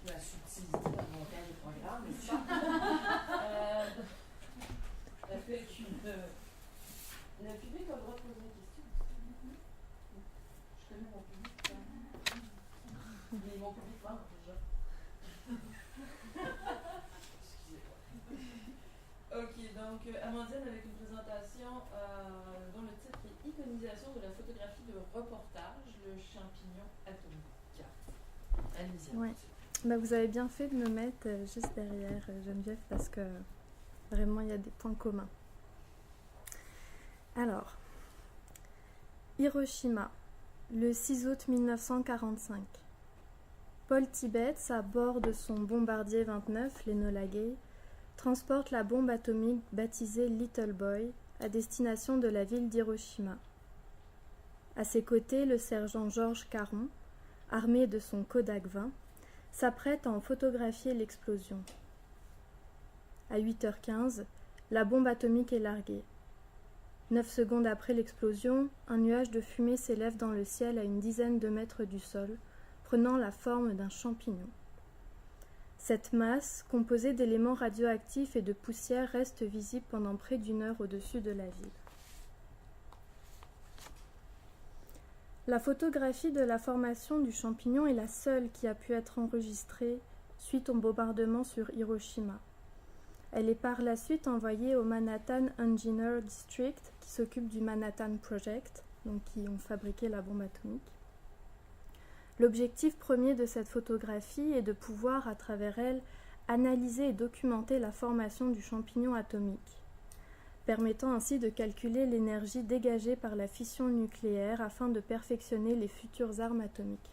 la subtilité d'un montage de programme, n'est-ce pas? Ça fait qu'une... Le public a le droit de poser des questions. Je connais mon public. Mais mon public parle déjà. Excusez-moi. Ok, donc Amandine avec une présentation dont le titre est Iconisation de la photographie de reportage, le champignon atomique. Allez-y. Ouais. Bah, vous avez bien fait de me mettre juste derrière Geneviève parce que vraiment il y a des points communs. Alors, Hiroshima, le 6 août 1945. Paul Tibbets, à bord de son bombardier 29, l'Enola Gay, transporte la bombe atomique baptisée Little Boy à destination de la ville d'Hiroshima. À ses côtés, le sergent Georges Caron, armé de son Kodak 20, s'apprête à en photographier l'explosion. À 8h15, la bombe atomique est larguée. 9 secondes après l'explosion, un nuage de fumée s'élève dans le ciel à une dizaine de mètres du sol, prenant la forme d'un champignon. Cette masse, composée d'éléments radioactifs et de poussière, reste visible pendant près d'une heure au-dessus de la ville. La photographie de la formation du champignon est la seule qui a pu être enregistrée suite au bombardement sur Hiroshima. Elle est par la suite envoyée au Manhattan Engineer District, qui s'occupe du Manhattan Project, donc qui ont fabriqué la bombe atomique. L'objectif premier de cette photographie est de pouvoir, à travers elle, analyser et documenter la formation du champignon atomique, permettant ainsi de calculer l'énergie dégagée par la fission nucléaire afin de perfectionner les futures armes atomiques.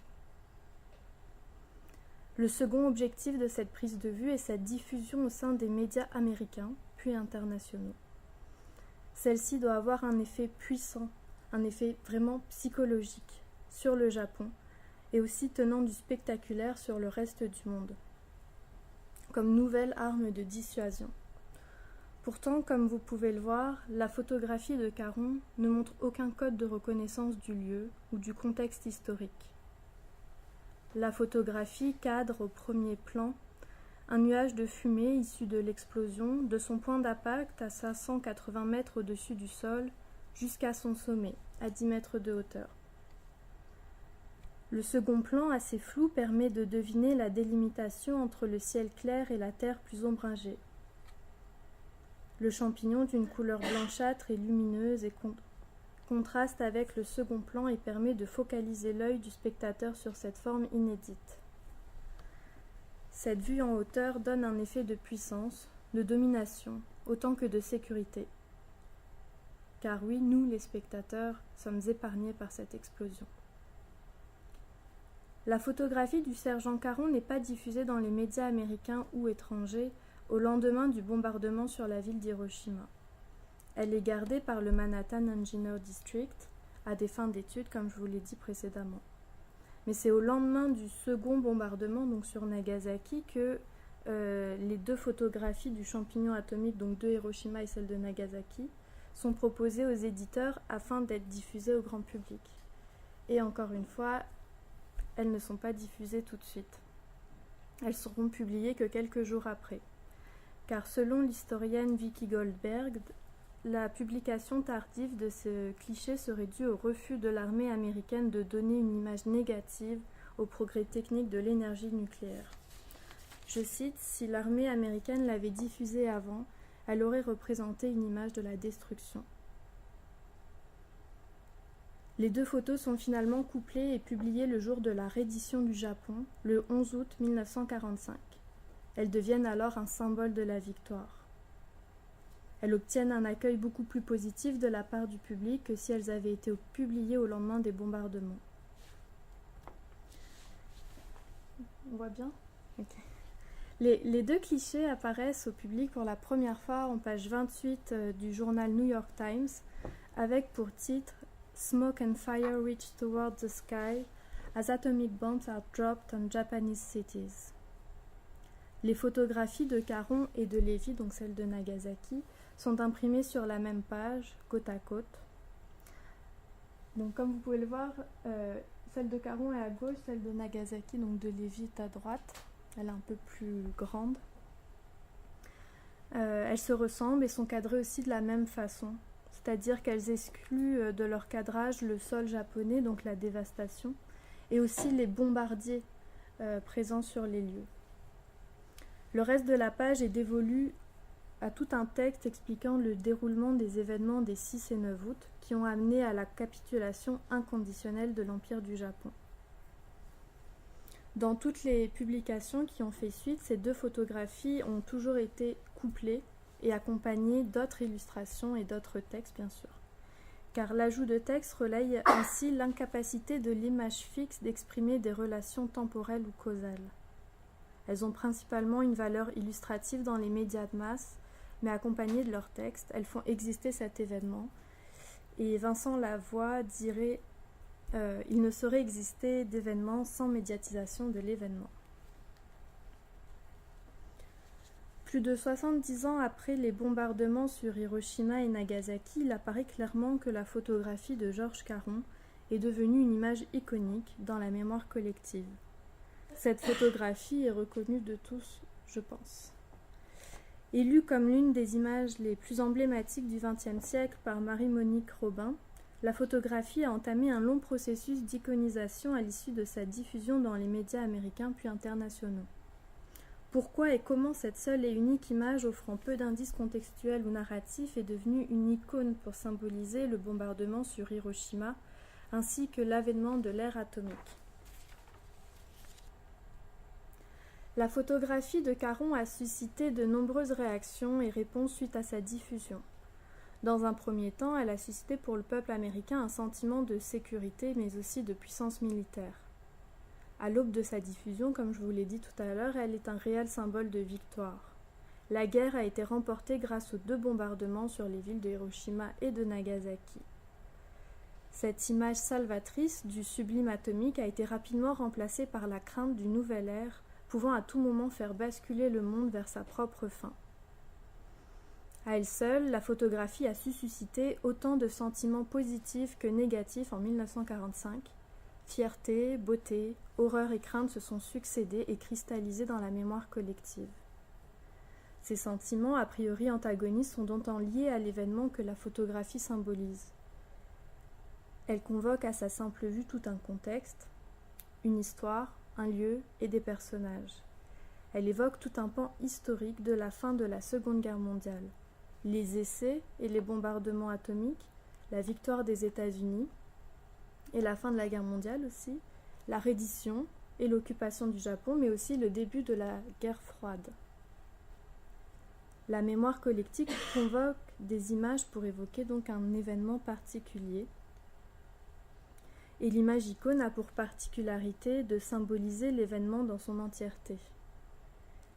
Le second objectif de cette prise de vue est sa diffusion au sein des médias américains, puis internationaux. Celle-ci doit avoir un effet puissant, un effet vraiment psychologique sur le Japon, et aussi tenant du spectaculaire sur le reste du monde, comme nouvelle arme de dissuasion. Pourtant, comme vous pouvez le voir, la photographie de Caron ne montre aucun code de reconnaissance du lieu ou du contexte historique. La photographie cadre au premier plan un nuage de fumée issu de l'explosion de son point d'impact à 580 mètres au-dessus du sol jusqu'à son sommet, à 10 mètres de hauteur. Le second plan, assez flou, permet de deviner la délimitation entre le ciel clair et la terre plus ombragée. Le champignon d'une couleur blanchâtre et lumineuse et contraste avec le second plan et permet de focaliser l'œil du spectateur sur cette forme inédite. Cette vue en hauteur donne un effet de puissance, de domination, autant que de sécurité. Car oui, nous, les spectateurs, sommes épargnés par cette explosion. La photographie du sergent Caron n'est pas diffusée dans les médias américains ou étrangers au lendemain du bombardement sur la ville d'Hiroshima. Elle est gardée par le Manhattan Engineer District à des fins d'études, comme je vous l'ai dit précédemment. Mais c'est au lendemain du second bombardement, donc sur Nagasaki, que les deux photographies du champignon atomique, donc de Hiroshima et celle de Nagasaki, sont proposées aux éditeurs afin d'être diffusées au grand public. Et encore une fois, elles ne sont pas diffusées tout de suite. Elles seront publiées que quelques jours après. Car selon l'historienne Vicki Goldberg, la publication tardive de ce cliché serait due au refus de l'armée américaine de donner une image négative au progrès technique de l'énergie nucléaire. Je cite, « Si l'armée américaine l'avait diffusé avant, elle aurait représenté une image de la destruction. » Les deux photos sont finalement couplées et publiées le jour de la reddition du Japon, le 11 août 1945. Elles deviennent alors un symbole de la victoire. Elles obtiennent un accueil beaucoup plus positif de la part du public que si elles avaient été publiées au lendemain des bombardements. On voit bien ? Okay. Les deux clichés apparaissent au public pour la première fois en page 28 du journal New York Times, avec pour titre « Smoke and fire reach toward the sky as atomic bombs are dropped on Japanese cities ». Les photographies de Caron et de Lévy, donc celle de Nagasaki, sont imprimées sur la même page, côte à côte. Donc comme vous pouvez le voir, celle de Caron est à gauche, celle de Nagasaki, donc de Lévy, est à droite. elle est un peu plus grande. Elles se ressemblent et sont cadrées aussi de la même façon, c'est-à-dire qu'elles excluent de leur cadrage le sol japonais, donc la dévastation, et aussi les bombardiers présents sur les lieux. Le reste de la page est dévolu à tout un texte expliquant le déroulement des événements des 6 et 9 août qui ont amené à la capitulation inconditionnelle de l'Empire du Japon. Dans toutes les publications qui ont fait suite, ces 2 photographies ont toujours été couplées et accompagnées d'autres illustrations et d'autres textes, bien sûr. Car l'ajout de texte relaye ainsi l'incapacité de l'image fixe d'exprimer des relations temporelles ou causales. Elles ont principalement une valeur illustrative dans les médias de masse, mais accompagnées de leurs textes, elles font exister cet événement. Et Vincent Lavoie dirait il ne saurait exister d'événement sans médiatisation de l'événement. Plus de 70 ans après les bombardements sur Hiroshima et Nagasaki, il apparaît clairement que la photographie de Georges Caron est devenue une image iconique dans la mémoire collective. Cette photographie est reconnue de tous, je pense. Élue comme l'une des images les plus emblématiques du XXe siècle par Marie-Monique Robin, la photographie a entamé un long processus d'iconisation à l'issue de sa diffusion dans les médias américains puis internationaux. Pourquoi et comment cette seule et unique image offrant peu d'indices contextuels ou narratifs est devenue une icône pour symboliser le bombardement sur Hiroshima ainsi que l'avènement de l'ère atomique? La photographie de Caron a suscité de nombreuses réactions et réponses suite à sa diffusion. Dans un premier temps, elle a suscité pour le peuple américain un sentiment de sécurité, mais aussi de puissance militaire. À l'aube de sa diffusion, comme je vous l'ai dit tout à l'heure, elle est un réel symbole de victoire. La guerre a été remportée grâce aux 2 bombardements sur les villes de Hiroshima et de Nagasaki. Cette image salvatrice du sublime atomique a été rapidement remplacée par la crainte d'une nouvelle ère, pouvant à tout moment faire basculer le monde vers sa propre fin. À elle seule, la photographie a su susciter autant de sentiments positifs que négatifs en 1945. Fierté, beauté, horreur et crainte se sont succédés et cristallisés dans la mémoire collective. Ces sentiments, a priori antagonistes, sont d'autant liés à l'événement que la photographie symbolise. Elle convoque à sa simple vue tout un contexte, une histoire, un lieu et des personnages. Elle évoque tout un pan historique de la fin de la Seconde Guerre mondiale. Les essais et les bombardements atomiques, la victoire des États-Unis et la fin de la guerre mondiale aussi, la reddition et l'occupation du Japon, mais aussi le début de la guerre froide. La mémoire collective convoque des images pour évoquer donc un événement particulier. Et l'image icône a pour particularité de symboliser l'événement dans son entièreté.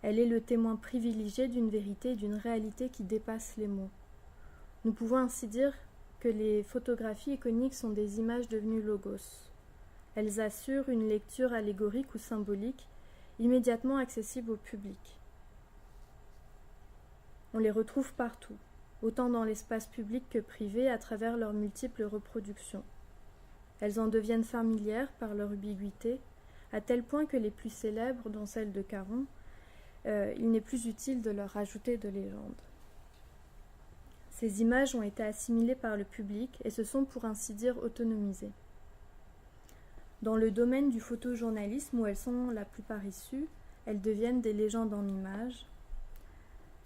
Elle est le témoin privilégié d'une vérité et d'une réalité qui dépasse les mots. Nous pouvons ainsi dire que les photographies iconiques sont des images devenues logos. Elles assurent une lecture allégorique ou symbolique immédiatement accessible au public. On les retrouve partout, autant dans l'espace public que privé à travers leurs multiples reproductions. Elles en deviennent familières par leur ubiquité, à tel point que les plus célèbres, dont celle de Caron, il n'est plus utile de leur ajouter de légende. Ces images ont été assimilées par le public et se sont pour ainsi dire autonomisées. Dans le domaine du photojournalisme où elles sont la plupart issues, elles deviennent des légendes en images,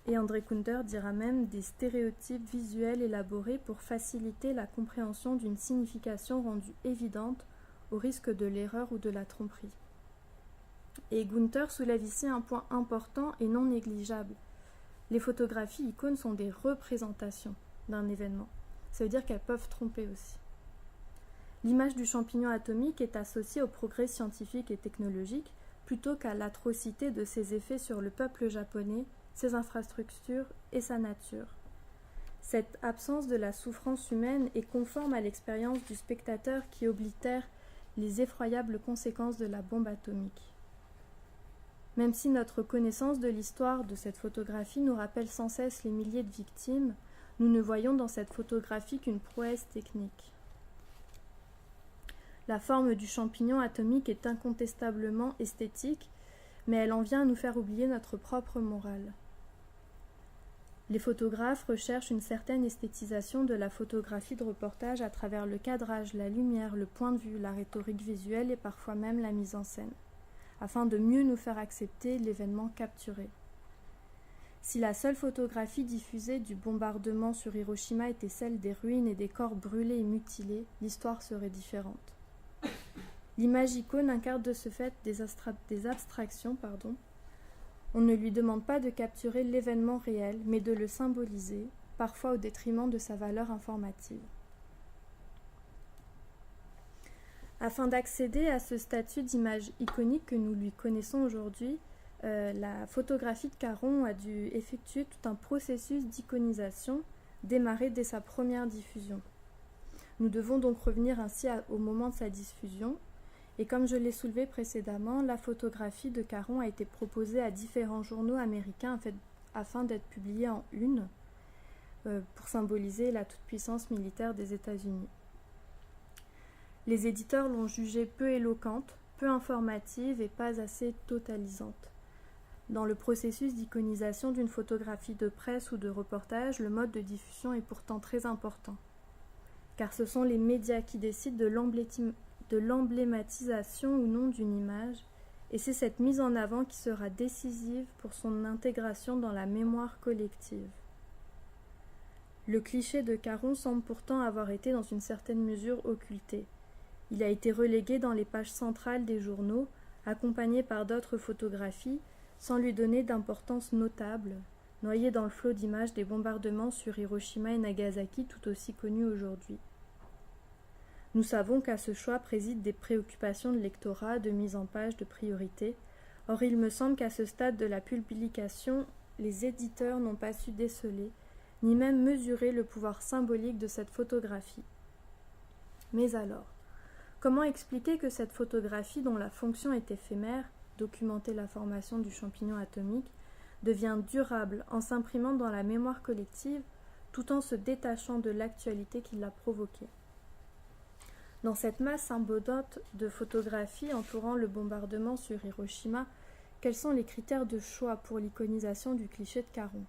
et André Kunder dira même des stéréotypes visuels élaborés pour faciliter la compréhension d'une signification rendue évidente au risque de l'erreur ou de la tromperie. Et Gunther soulève ici un point important et non négligeable. Les photographies icônes sont des représentations d'un événement. Ça veut dire qu'elles peuvent tromper aussi. L'image du champignon atomique est associée au progrès scientifique et technologique plutôt qu'à l'atrocité de ses effets sur le peuple japonais, ses infrastructures et sa nature. Cette absence de la souffrance humaine est conforme à l'expérience du spectateur qui oblitère les effroyables conséquences de la bombe atomique. Même si notre connaissance de l'histoire de cette photographie nous rappelle sans cesse les milliers de victimes, nous ne voyons dans cette photographie qu'une prouesse technique. La forme du champignon atomique est incontestablement esthétique, mais elle en vient à nous faire oublier notre propre morale. Les photographes recherchent une certaine esthétisation de la photographie de reportage à travers le cadrage, la lumière, le point de vue, la rhétorique visuelle et parfois même la mise en scène, afin de mieux nous faire accepter l'événement capturé. Si la seule photographie diffusée du bombardement sur Hiroshima était celle des ruines et des corps brûlés et mutilés, l'histoire serait différente. L'image icône incarne de ce fait des abstractions. On ne lui demande pas de capturer l'événement réel, mais de le symboliser, parfois au détriment de sa valeur informative. Afin d'accéder à ce statut d'image iconique que nous lui connaissons aujourd'hui, la photographie de Caron a dû effectuer tout un processus d'iconisation démarré dès sa première diffusion. Nous devons donc revenir ainsi au moment de sa diffusion. Et comme je l'ai soulevé précédemment, la photographie de Caron a été proposée à différents journaux américains afin d'être publiée en une pour symboliser la toute-puissance militaire des États-Unis. Les éditeurs l'ont jugée peu éloquente, peu informative et pas assez totalisante. Dans le processus d'iconisation d'une photographie de presse ou de reportage, le mode de diffusion est pourtant très important, car ce sont les médias qui décident de l'emblématisation ou non d'une image, et c'est cette mise en avant qui sera décisive pour son intégration dans la mémoire collective. Le cliché de Caron semble pourtant avoir été dans une certaine mesure occulté. Il a été relégué dans les pages centrales des journaux, accompagné par d'autres photographies, sans lui donner d'importance notable, noyé dans le flot d'images des bombardements sur Hiroshima et Nagasaki tout aussi connus aujourd'hui. Nous savons qu'à ce choix président des préoccupations de lectorat, de mise en page, de priorité. Or, il me semble qu'à ce stade de la publication, les éditeurs n'ont pas su déceler, ni même mesurer le pouvoir symbolique de cette photographie. Mais alors, comment expliquer que cette photographie, dont la fonction est éphémère, documenter la formation du champignon atomique, devient durable en s'imprimant dans la mémoire collective, tout en se détachant de l'actualité qui l'a provoquée? Dans cette masse abondante de photographies entourant le bombardement sur Hiroshima, quels sont les critères de choix pour l'iconisation du cliché de Caron?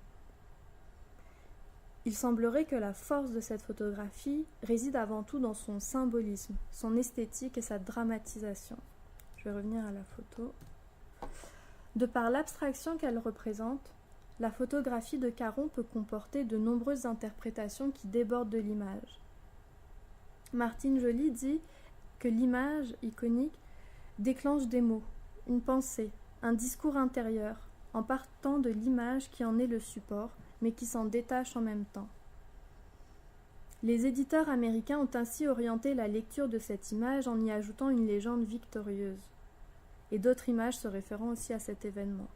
Il semblerait que la force de cette photographie réside avant tout dans son symbolisme, son esthétique et sa dramatisation. Je vais revenir à la photo. De par l'abstraction qu'elle représente, la photographie de Caron peut comporter de nombreuses interprétations qui débordent de l'image. Martine Joly dit que l'image iconique déclenche des mots, une pensée, un discours intérieur, en partant de l'image qui en est le support, mais qui s'en détache en même temps. Les éditeurs américains ont ainsi orienté la lecture de cette image en y ajoutant une légende victorieuse, et d'autres images se référant aussi à cet événement.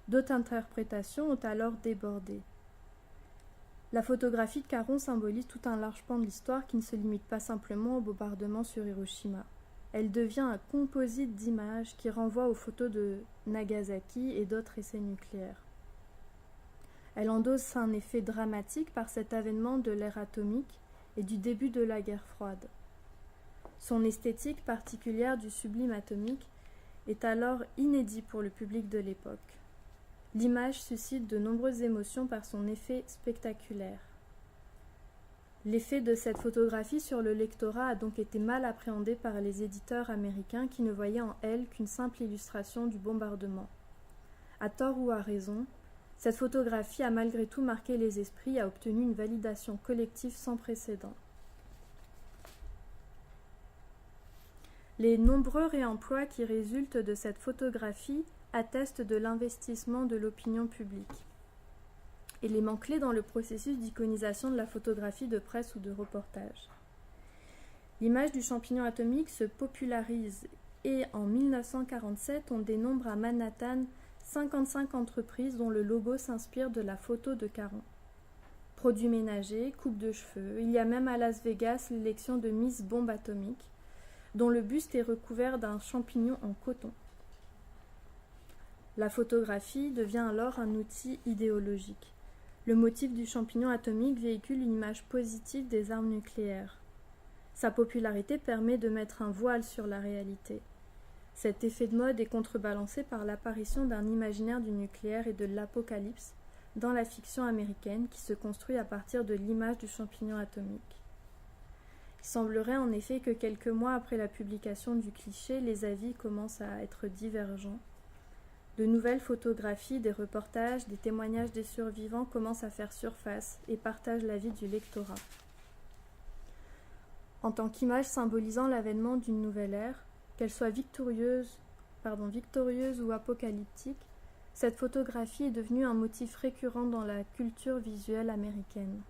D'autres interprétations ont alors débordé. La photographie de Caron symbolise tout un large pan de l'histoire qui ne se limite pas simplement au bombardement sur Hiroshima. Elle devient un composite d'images qui renvoie aux photos de Nagasaki et d'autres essais nucléaires. Elle endosse un effet dramatique par cet avènement de l'ère atomique et du début de la guerre froide. Son esthétique particulière du sublime atomique est alors inédit pour le public de l'époque. L'image suscite de nombreuses émotions par son effet spectaculaire. L'effet de cette photographie sur le lectorat a donc été mal appréhendé par les éditeurs américains qui ne voyaient en elle qu'une simple illustration du bombardement. À tort ou à raison, cette photographie a malgré tout marqué les esprits et a obtenu une validation collective sans précédent. Les nombreux réemplois qui résultent de cette photographie attestent de l'investissement de l'opinion publique. Élément clé dans le processus d'iconisation de la photographie de presse ou de reportage. L'image du champignon atomique se popularise et en 1947, on dénombre à Manhattan 55 entreprises dont le logo s'inspire de la photo de Caron. Produits ménagers, coupe de cheveux, il y a même à Las Vegas l'élection de Miss Bombe Atomique, dont le buste est recouvert d'un champignon en coton. La photographie devient alors un outil idéologique. Le motif du champignon atomique véhicule une image positive des armes nucléaires. Sa popularité permet de mettre un voile sur la réalité. Cet effet de mode est contrebalancé par l'apparition d'un imaginaire du nucléaire et de l'apocalypse dans la fiction américaine qui se construit à partir de l'image du champignon atomique. Il semblerait en effet que quelques mois après la publication du cliché, les avis commencent à être divergents. De nouvelles photographies, des reportages, des témoignages des survivants commencent à faire surface et partagent l'avis du lectorat. En tant qu'image symbolisant l'avènement d'une nouvelle ère, qu'elle soit victorieuse ou apocalyptique, cette photographie est devenue un motif récurrent dans la culture visuelle américaine.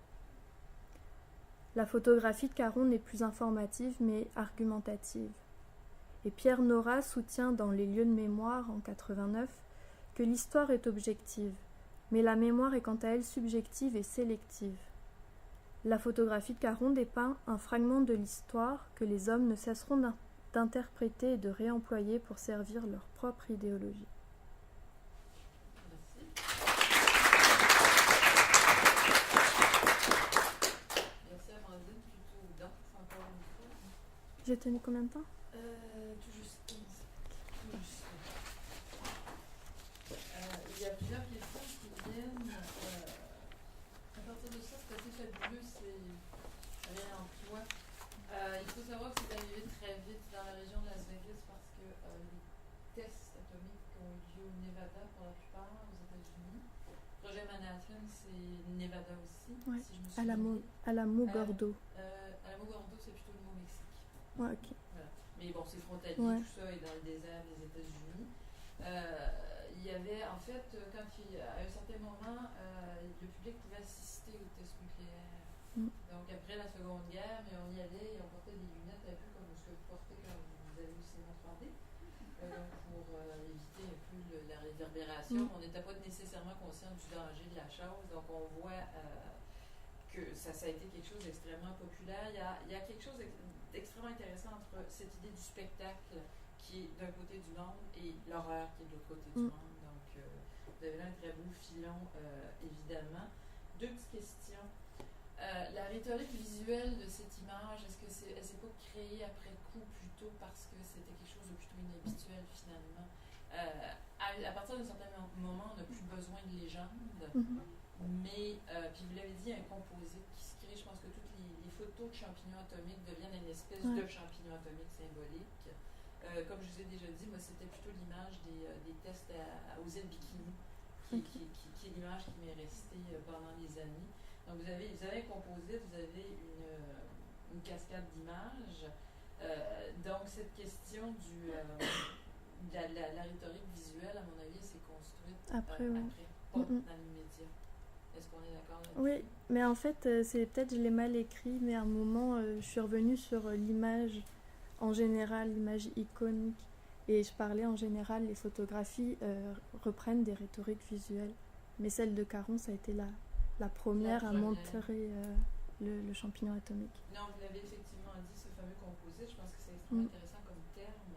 La photographie de Caron n'est plus informative mais argumentative. Et Pierre Nora soutient dans Les lieux de mémoire en 89 que l'histoire est objective, mais la mémoire est quant à elle subjective et sélective. La photographie de Caron dépeint un fragment de l'histoire que les hommes ne cesseront d'interpréter et de réemployer pour servir leur propre idéologie. J'ai tenu combien de temps? Tout juste 15. Il y a plusieurs questions qui viennent. À partir de ça, c'est assez fabuleux, c'est rien en toi. Il faut savoir que c'est arrivé très vite dans la région de Las Vegas parce que les tests atomiques ont eu lieu au Nevada pour la plupart, aux États-Unis. Le projet Manhattan, c'est Nevada aussi, ouais, si je me souviens. Alamogordo. Alamogordo, c'est plutôt le Nouveau-Mexique. Ouais, ok. Voilà. Mais bon, c'est frontalier, ouais. tout ça est dans le désert des États-Unis. Il y avait, en fait, à un certain moment, le public pouvait assister aux tests nucléaires. Donc, après la Seconde Guerre, mais on y allait et on portait des lunettes un peu comme ce que vous portez quand vous allez au cinéma 3D. Donc, pour éviter un peu la réverbération. On n'était pas nécessairement conscient du danger de la chose. Donc, on voit que ça a été quelque chose d'extrêmement populaire. Il y a quelque chose d'extrêmement intéressant entre cette idée du spectacle qui est d'un côté du monde et l'horreur qui est de l'autre côté du monde. Donc, vous avez là un très beau filon, évidemment. Deux petites questions. La rhétorique visuelle de cette image, est-ce que elle s'est pas créée après coup plutôt parce que c'était quelque chose de plutôt inhabituel finalement? À partir d'un certain moment, on n'a plus besoin de légendes, mais, puis vous l'avez dit, un composite qui se crée. Je pense que toutes les photos de champignons atomiques deviennent une espèce de champignon atomique symbolique. Comme je vous ai déjà dit, moi c'était plutôt l'image des tests aux îles Bikini, qui est l'image qui m'est restée pendant des années. Donc vous avez un composite, vous avez une cascade d'images. Donc cette question de la rhétorique visuelle, à mon avis, s'est construite après, pas dans l'immédiat. Est-ce qu'on est d'accord là-dessus? Oui, mais en fait, c'est peut-être je l'ai mal écrit, mais à un moment, je suis revenue sur l'image en général, l'image iconique, et je parlais en général, les photographies reprennent des rhétoriques visuelles, mais celle de Caron, ça a été la première à montrer le champignon atomique. Non, vous l'avez effectivement dit, ce fameux composite, je pense que c'est extrêmement intéressant comme terme,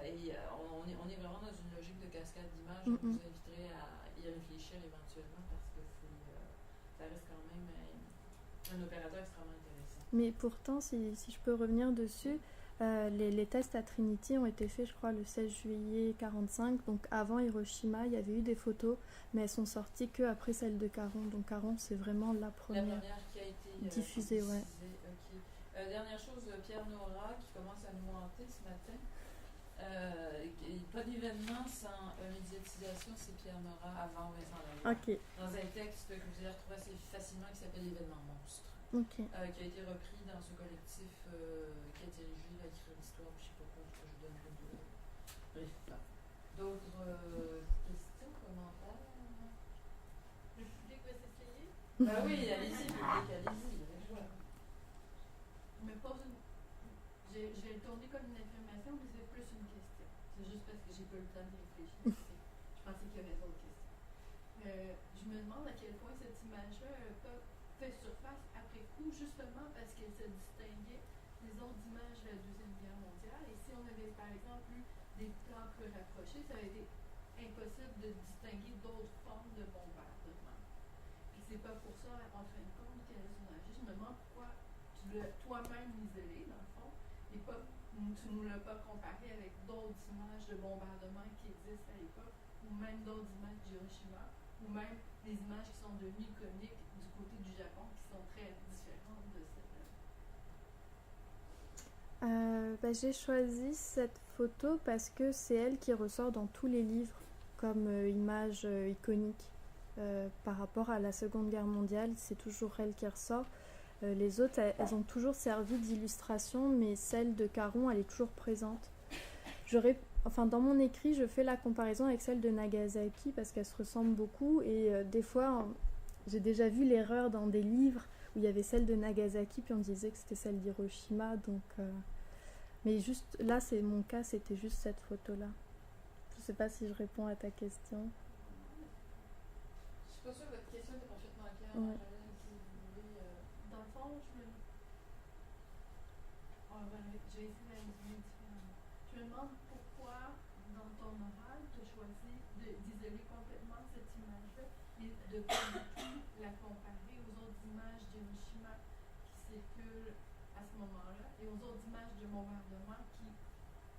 et on est vraiment dans une logique de cascade d'images. Je vous inviterai à y réfléchir éventuellement parce que ça reste quand même un opérateur extrêmement intéressant. Mais pourtant, si je peux revenir dessus, les tests à Trinity ont été faits, je crois, le 16 juillet 1945. Donc avant Hiroshima, il y avait eu des photos, mais elles sont sorties qu'après celle de Caron. Donc Caron, c'est vraiment la première qui a été diffusée. Ouais. Okay. Dernière chose, Pierre Nora qui commence à nous hanter ce matin. Pas d'événement sans médiatisation, c'est Pierre Nora avant Vincent Lavoie. Okay. Dans un texte que vous allez retrouver assez facilement qui s'appelle L'événement monstre. Okay. Qui a été repris dans ce collectif qui a dirigé l'écriture d'histoire, je ne sais pas quoi, je vous donne de. Bref. D'autres questions, commentaires? Le public va s'essayer? Ben oui, allez-y, public, allez-y. Je me pose j'ai tourné comme une information, mais c'est plus une question. C'est juste parce que j'ai pas eu le temps de réfléchir. Je pensais qu'il y avait d'autres questions. Je me demande à quel point cette image-là n'a pas fait surface après coup, justement parce qu'elle se distinguait des autres images de la Deuxième Guerre mondiale. Et si on avait, par exemple, eu des plans plus rapprochés, ça aurait été impossible de distinguer d'autres formes de bombardement. Puis c'est pas pour ça, en fin de compte, qu'elles ont agi. Je me demande pourquoi tu l'as toi-même isolé, dans le fond, et pas tu nous l'as pas comparé avec d'autres images de bombardement qui existent à l'époque, ou même d'autres images d'Hiroshima, ou même des images qui sont devenues iconiques du côté du Japon, qui sont très différentes de celle-là. J'ai choisi cette photo parce que c'est elle qui ressort dans tous les livres comme image iconique. Par rapport à la Seconde Guerre mondiale, c'est toujours elle qui ressort. Les autres, elles ont toujours servi d'illustration, mais celle de Caron, elle est toujours présente. Dans mon écrit, je fais la comparaison avec celle de Nagasaki parce qu'elles se ressemblent beaucoup et des fois, j'ai déjà vu l'erreur dans des livres où il y avait celle de Nagasaki puis on disait que c'était celle d'Hiroshima. Mais juste là, c'est mon cas, c'était juste cette photo-là. Je sais pas si je réponds à ta question. Je suis pas sûre que votre question était parfaitement claire. Ouais. Dans le fond, je vais essayer d'analyser différemment. Je me demande pourquoi, dans ton oral, tu as choisi d'isoler complètement cette image-là et de ne pas du tout la comparer aux autres images d'Hiroshima qui circulent à ce moment-là et aux autres images de bombardement qui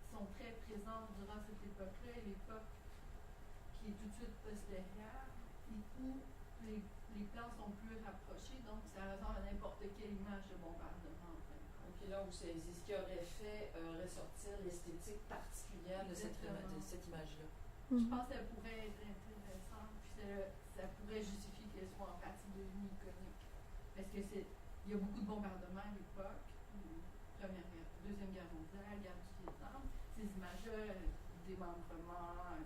sont très présentes durant cette époque-là et l'époque qui est tout de suite postérieure et où les plans sont plus rapprochés, donc ça ressemble à n'importe quelle image de bombardement en fin de compte. Donc là, vous saisissez ce qui aurait fait ressortir l'esthétique particulière de cette image-là. Je pense que ça pourrait être intéressant, puis ça pourrait justifier qu'elle soit en partie devenue iconique. Parce que il y a beaucoup de bombardements à l'époque, Deuxième Guerre mondiale, guerre du Vietnam. Ces images-là, démembrement,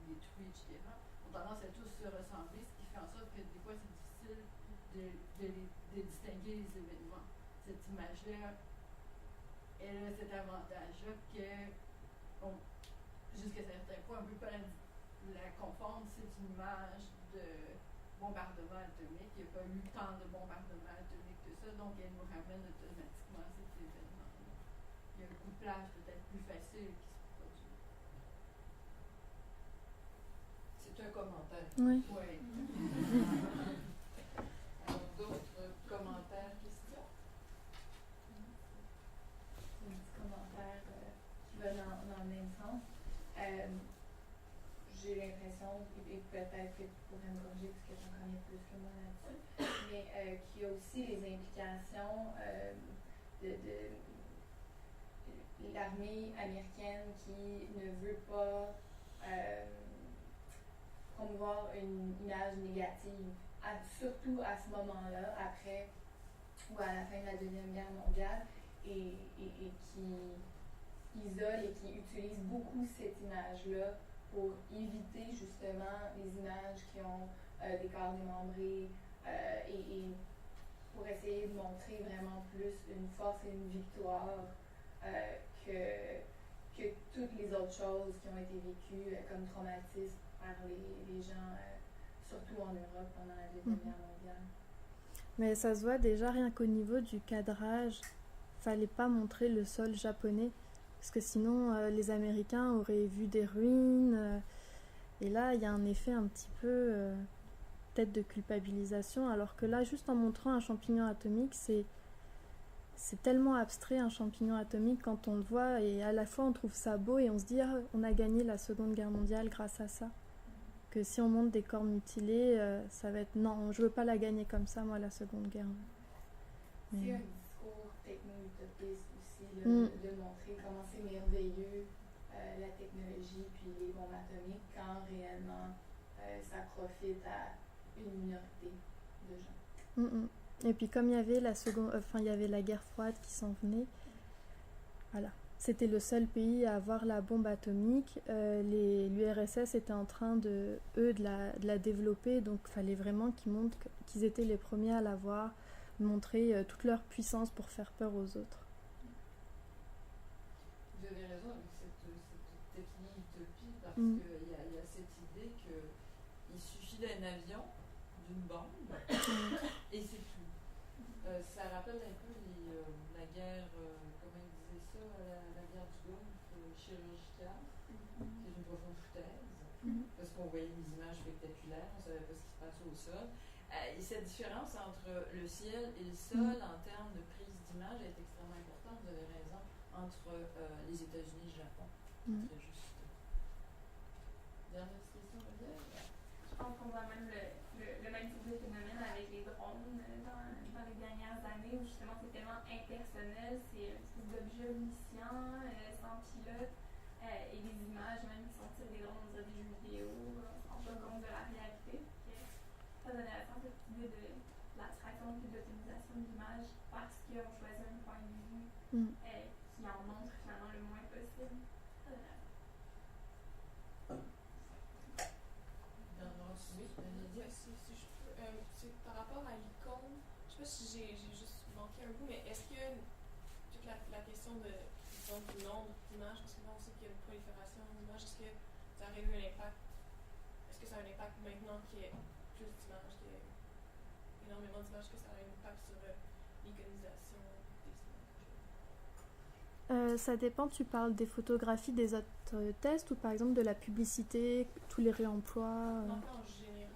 détruits, etc., ont tendance à tous se ressembler, ce qui fait en sorte que des fois c'est difficile de distinguer les événements. Cette image-là, elle a cet avantage-là que, jusqu'à certains points, on ne peut pas la confondre. C'est une image de bombardement atomique. Il n'y a pas eu tant de bombardement atomique que ça, donc elle nous ramène automatiquement à cet événement-là. Il y a un couplage peut-être plus facile qui se produit. C'est un commentaire. Oui. Oui. D'autres commentaires, questions? C'est un petit commentaire qui va dans le même sens. J'ai l'impression, et peut-être que tu pourrais me corriger parce que tu en connais plus que moi là-dessus, mais qu'il y a aussi les implications de l'armée américaine qui ne veut pas promouvoir une image négative, surtout à ce moment-là, après ou à la fin de la Deuxième Guerre mondiale, et qui isole et qui utilise beaucoup cette image-là pour éviter justement les images qui ont des corps démembrés et pour essayer de montrer vraiment plus une force et une victoire que toutes les autres choses qui ont été vécues comme traumatisme par les gens, surtout en Europe pendant la Deuxième Guerre mondiale. Mais ça se voit déjà rien qu'au niveau du cadrage, fallait pas montrer le sol japonais parce que sinon les Américains auraient vu des ruines et là il y a un effet un petit peu peut-être de culpabilisation, alors que là juste en montrant un champignon atomique c'est tellement abstrait un champignon atomique quand on le voit et à la fois on trouve ça beau et on se dit on a gagné la Seconde Guerre mondiale grâce à ça. Que si on montre des corps mutilés, ça va être non, je veux pas la gagner comme ça, moi, la Seconde Guerre. C'est un discours techno-utopiste aussi, de montrer comment c'est merveilleux la technologie puis les bombes atomiques quand réellement ça profite à une minorité de gens. Et puis comme il y avait il y avait la guerre froide qui s'en venait, voilà. C'était le seul pays à avoir la bombe atomique. L'URSS était en train de la développer, donc il fallait vraiment qu'ils montrent qu'ils étaient les premiers à l'avoir, montrer toute leur puissance pour faire peur aux autres. Vous avez raison avec cette techno-utopie parce qu'il y a cette idée qu'il suffit d'un avion, d'une bombe, et c'est tout. Ça rappelle un peu la guerre, comment ils disaient ça, la guerre du Golfe chirurgicale, qui est une profonde foutaise, parce qu'on voyait des images spectaculaires, on ne savait pas ce qui se passait au sol. Et cette différence entre le ciel et le sol en termes de prise d'image est extrêmement importante, vous avez raison. entre les États-Unis et le Japon. Mm. Très juste. Dernière question, Olivia? Je pense qu'on voit même le même type de phénomène avec les drones dans les dernières années où justement c'est tellement impersonnel, c'est une espèce d'objet omniscient, sans pilote, et les images même qui sont tirées des drones, on dirait des jeux vidéo, on ne se rend pas compte de la réalité. Ça donne à cette idée de l'abstraction puis de l'automatisation de l'image parce qu'on choisit un point de vue qui en montre finalement le moins possible. Ça donne à C'est par rapport à l'icône, je sais pas si j'ai juste manqué un bout, mais est-ce que toute la question de, disons, du nombre d'images, parce que là on sait qu'il y a une prolifération d'images, est-ce que ça aurait eu un impact, est-ce que ça a un impact maintenant qu'il y ait plus d'images, qu'il y ait énormément d'images, que ça a un impact sur l'iconisation des images? Ça dépend, tu parles des photographies des autres tests ou par exemple de la publicité, tous les réemplois Non, pas en général,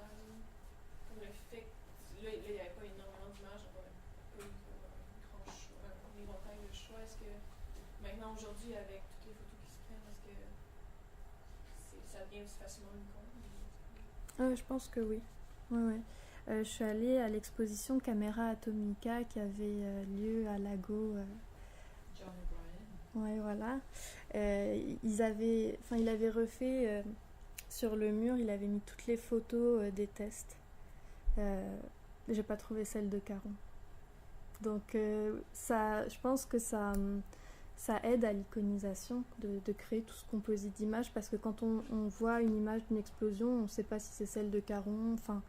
comme le fait que là il n'y avait pas énormément d'images, on n'a pas eu un grand choix, un éventail de choix. Est-ce que maintenant, aujourd'hui, avec toutes les photos qui se prennent, est-ce que ça devient aussi facilement une icône? Je pense que oui. Ouais. Je suis allée à l'exposition Camera Atomica qui avait lieu à Lago. John O'Brien. Ouais, voilà. Il avait refait sur le mur, il avait mis toutes les photos des tests. J'ai pas trouvé celle de Caron. Donc, je pense que ça aide à l'iconisation de créer tout ce composite d'images parce que quand on voit une image d'une explosion, on ne sait pas si c'est celle de Caron. Enfin,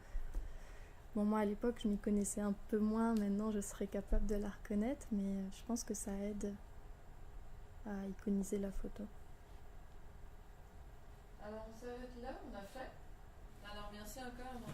bon, moi à l'époque, je m'y connaissais un peu moins. Maintenant, je serais capable de la reconnaître, mais je pense que ça aide à iconiser la photo. Alors, on s'arrête là, on a fait. Alors, merci encore à mon